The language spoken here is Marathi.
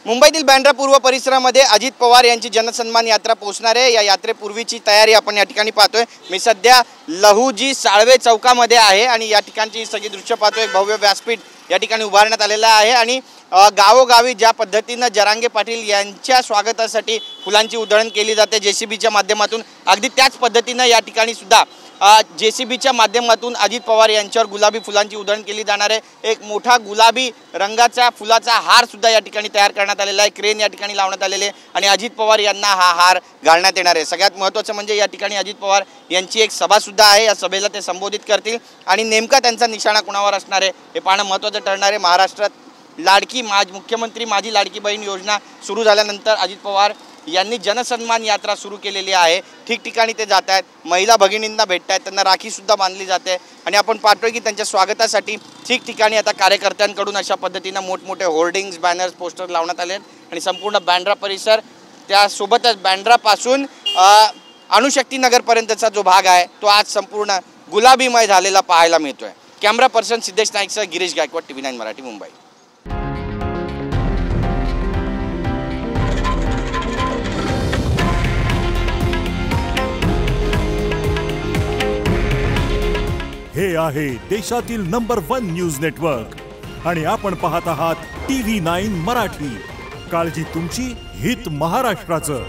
मुंबईतील बँड्रा पूर्व परिसरामध्ये अजित पवार यांची जनसन्मान यात्रा पोहोचणार आहे। या यात्रेपूर्वीची तयारी आपण या ठिकाणी पाहतोय। मी सध्या लहुजी साळवे चौकामध्ये आहे आणि या ठिकाणची सगळी दृश्य पाहतोय। एक भव्य व्यासपीठ या ठिकाणी उभारण्यात आलेला आहे आणि गावोगावी ज्या पद्धतीने जरांगे पाटील यांच्या स्वागतासाठी फुलांची उधळण केली जाते जेसीबीच्या माध्यमातून, अगदी त्याच पद्धतीने या ठिकाणी सुद्धा जेसीबीच्या माध्यमातून अजित पवार यांच्यावर गुलाबी फुलांची उधळण केली जाणार आहे। एक मोठा गुलाबी रंगाचा फुलाचा हार सुद्धा या ठिकाणी तयार करण्यात आलेला आहे। क्रेन या ठिकाणी लावण्यात आलेले आणि अजित पवार यांना हा हार घालण्यात येणार आहे। सगळ्यात महत्त्वाचं म्हणजे या ठिकाणी अजित पवार यांची एक सभा सुद्धा आहे। या सभेला ते संबोधित करतील आणि नेमका त्यांचा निशाणा कोणावर असणार आहे हे पाहणं महत्त्वाचं ठरणार आहे। महाराष्ट्रात मुख्यमंत्री माझी लाडकी बहीण योजना सुरू झाल्यानंतर अजित पवार यांनी जनसन्मान यात्रा सुरू केलेली आहे। ठिकठिकाणी ते जात आहेत, महिला भगिनींना भेटत आहेत, त्यांना राखी सुद्धा बांधली जाते आणि आपण पाहतोय की त्यांच्या स्वागतासाठी ठिकठिकाणी आता कार्यकर्त्यांकडून अशा पद्धतीने मोठमोठे होर्डिंग्स, बॅनर्स, पोस्टर लावण्यात आले आणि संपूर्ण बँड्रा परिसर त्यासोबतच बँड्रापासून अणुशक्ती नगरपर्यंतचा जो भाग आहे तो आज संपूर्ण गुलाबीमय झालेला पाहायला मिळतोय। कॅमेरा पर्सन सिद्धेश नाईकसह गिरीश गायकवाड, TV9 मराठी, मुंबई। हे आहे देशातील नंबर 1 न्यूज नेटवर्क आणि आपण पाहत आहात TV9 मराठी। काळजी तुमची, हित महाराष्ट्राचं।